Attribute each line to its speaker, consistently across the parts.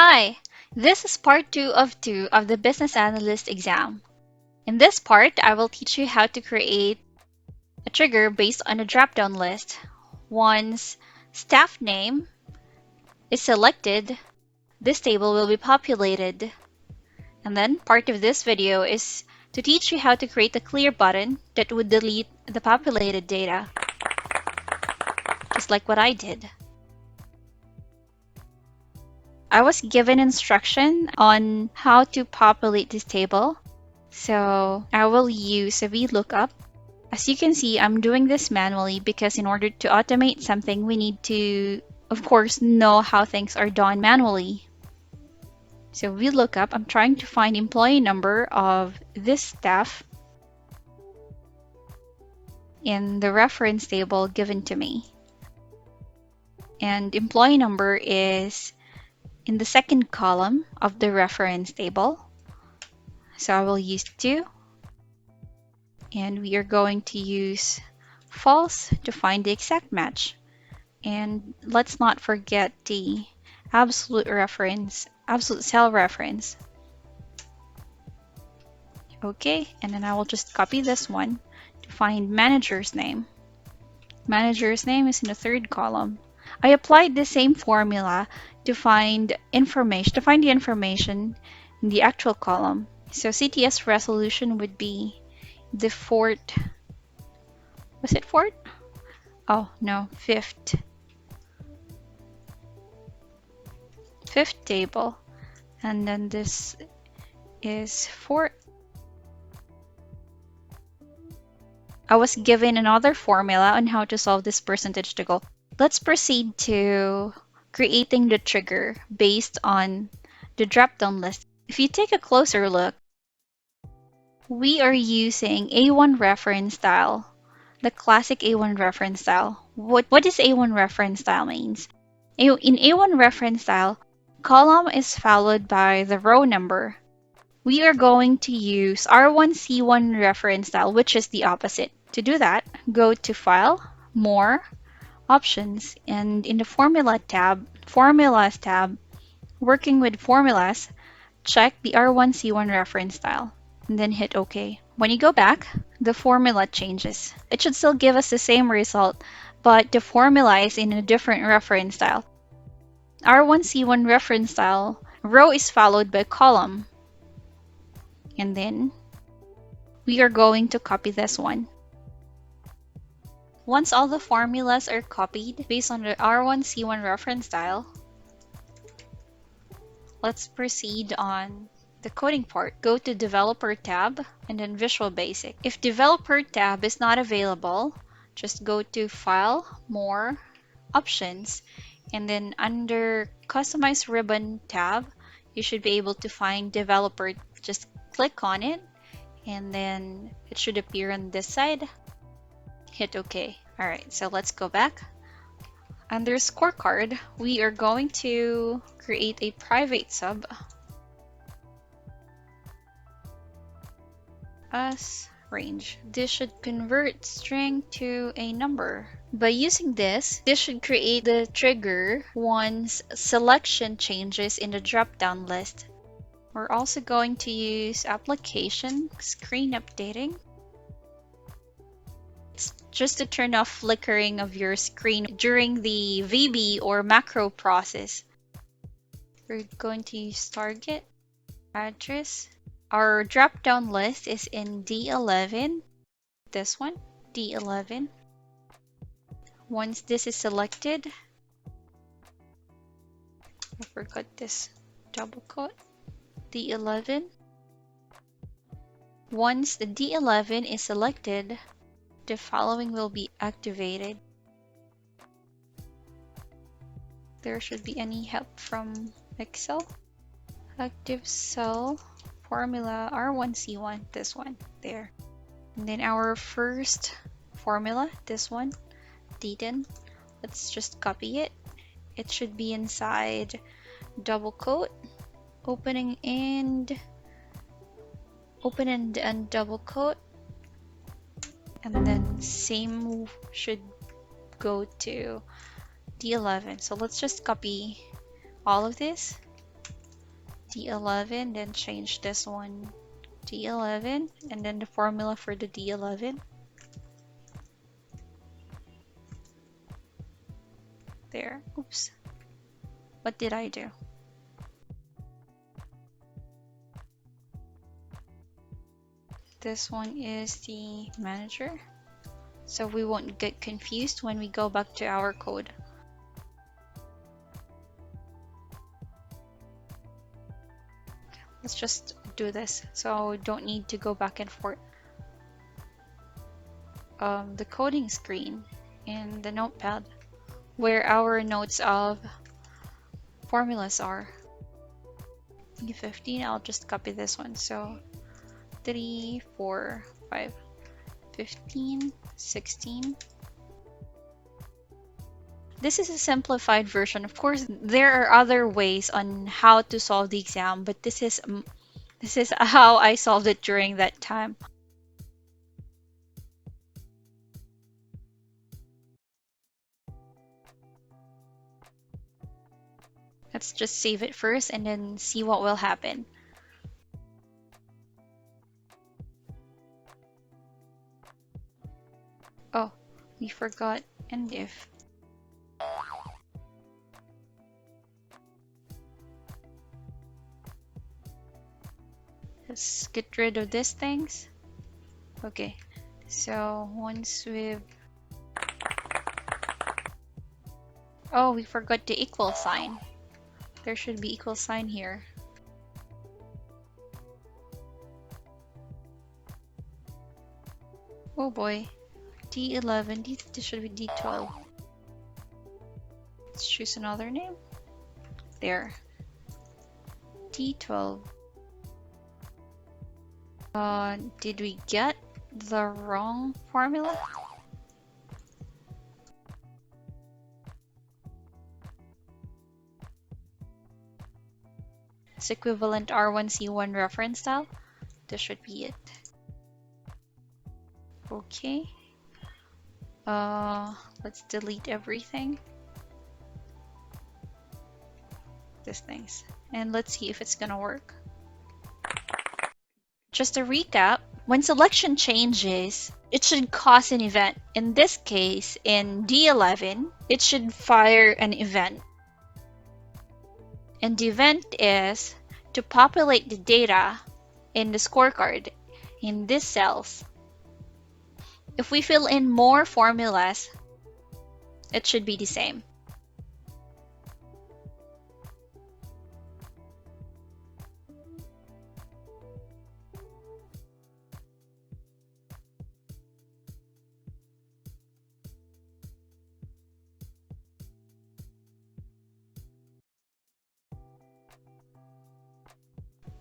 Speaker 1: Hi, this is part 2 of the Business Analyst exam. In this part, I will teach you how to create a trigger based on a drop-down list. Once staff name is selected, this table will be populated. And then part of this video is to teach you how to create a clear button that would delete the populated data, just like what I did. I was given instruction on how to populate this table. So I will use a VLOOKUP. As you can see, I'm doing this manually because in order to automate something, we need to, of course, know how things are done manually. So VLOOKUP, I'm trying to find employee number of this staff in the reference table given to me. And employee number is in the second column of the reference table. So I will use 2. And we are going to use false to find the exact match. And let's not forget the absolute cell reference. Okay, and then I will just copy this one to find manager's name. Manager's name is in the third column. I applied the same formula to find the information in the actual column. So CTS resolution would be the fourth. Was it fourth? Oh no, fifth table, and then this is fourth. I was given another formula on how to solve this percentage to go. Let's proceed to creating the trigger based on the drop-down list. If you take a closer look, we are using A1 reference style, the classic A1 reference style. What does A1 reference style means? In A1 reference style, column is followed by the row number. We are going to use R1C1 reference style, which is the opposite. To do that, go to File, More, Options, and in the Formulas tab, working with formulas, check the R1C1 reference style, and then hit OK. When you go back, the formula changes. It should still give us the same result, but the formula is in a different reference style. R1C1 reference style, row is followed by column. And then we are going to copy this one. Once all the formulas are copied based on the R1C1 reference style, let's proceed on the coding part. Go to Developer tab and then Visual Basic. If Developer tab is not available, just go to File, More, Options, and then under Customize Ribbon tab, you should be able to find Developer. Just click on it, and then it should appear on this side. Hit OK. Alright, so let's go back. Under Scorecard, we are going to create a private sub as range. This should convert string to a number. By using this should create the trigger once selection changes in the drop-down list. We're also going to use application screen updating. It's just to turn off flickering of your screen during the VB or macro process. We're going to use target address. Our drop-down list is in D11. This one, D11. Once this is selected, I forgot this double quote. D11. Once the D11 is selected, the following will be activated. There should be any help from Excel. Active cell formula R1C1, this one, there. And then our first formula, this one, D10. Let's just copy it. It should be inside double quote. Open and double quote, and then same should go to D11. So let's just copy all of this D11, then change this one D11, and then the formula for the D11. There. Oops. What did I do? This one is the manager, so we won't get confused when we go back to our code. Let's just do this, so we don't need to go back and forth. The coding screen in the notepad where our notes of formulas are. 15, I'll just copy this one. So 3, 4, 5, 15, 16. This is a simplified version. Of course, there are other ways on how to solve the exam, but this is how I solved it during that time. Let's just save it first and then see what will happen. Oh, we forgot and if. Let's get rid of these things. Okay, so once we've... Oh, we forgot the equal sign. There should be equal sign here. Oh boy. D11, this should be D12. Let's choose another name. There. D12. Did we get the wrong formula? It's equivalent R1C1 reference style. This should be it. Okay. Let's delete everything. These things. And let's see if it's gonna work. Just a recap, when selection changes, it should cause an event. In this case, in D11, it should fire an event. And the event is to populate the data in the scorecard in these cells. If we fill in more formulas, it should be the same.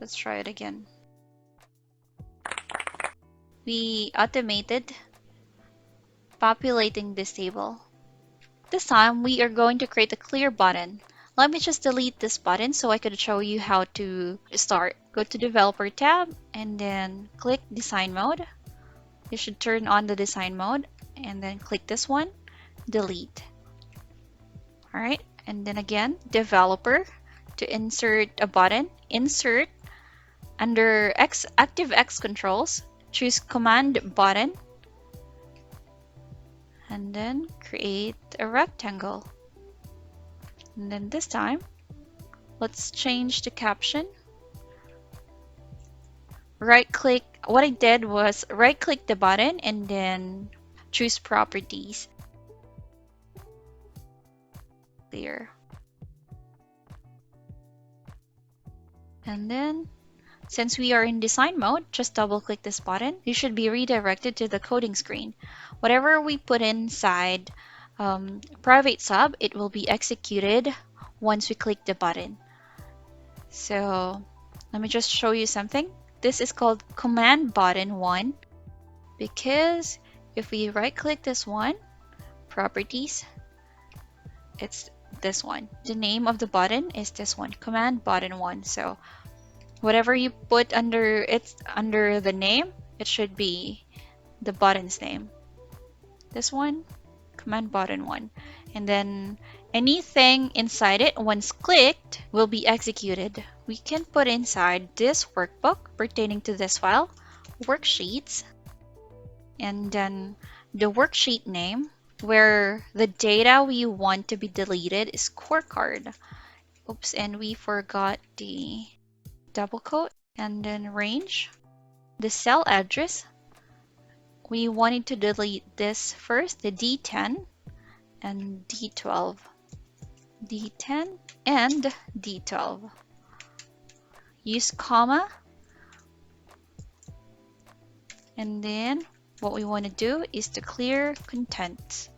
Speaker 1: Let's try it again. We automated populating this table. This time we are going to create a clear button. Let me just delete this button so I could show you how to start. Go to Developer tab and then click Design Mode. You should turn on the design mode and then click this one, delete. Alright, and then again, Developer to insert a button, insert under ActiveX controls, choose Command button and then create a rectangle. And then this time, let's change the caption. Right click, what I did was right click the button and then choose properties. Clear. And then, since we are in design mode, just double click this button. You should be redirected to the coding screen. Whatever we put inside private sub, it will be executed once we click the button. So let me just show you something. This is called command button 1 because if we right click this one, properties, it's this one. The name of the button is this one, command button 1. So whatever you put under the name, it should be the button's name. This one, command button 1. And then anything inside it, once clicked, will be executed we can put inside this workbook pertaining to this file, worksheets, and then the worksheet name where the data we want to be deleted is scorecard. Oops, and we forgot the double quote, and then range, the cell address. We wanted to delete this first, the D10 and D12. D10 and D12. Use comma, and then what we want to do is to clear content.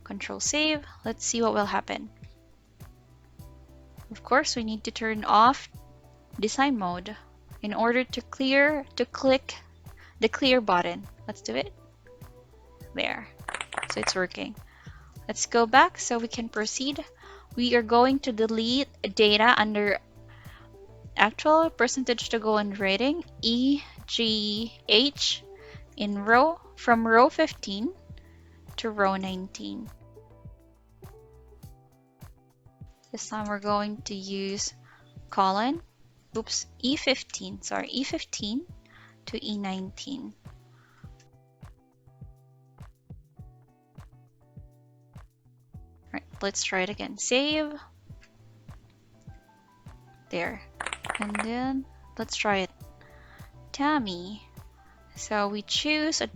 Speaker 1: Control save. Let's see what will happen. Of course, we need to turn off design mode in order to click the clear button. Let's do it. There. So it's working. Let's go back so we can proceed. We are going to delete data under actual, percentage to go, and rating, EGH, in row from row 15 to row 19. This time we're going to use colon, E15 to E19. Right, let's try it again. Save. There. And then let's try it. Tammy. So we choose a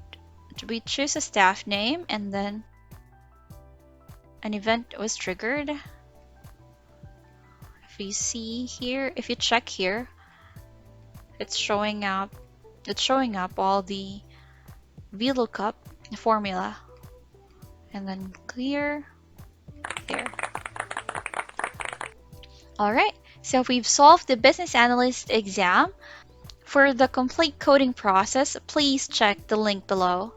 Speaker 1: staff name, and then an event was triggered. If you see here, if you check here, it's showing up all the VLOOKUP formula, and then clear there. All right, so we've solved the business analyst exam. For the complete coding process, please check the link below.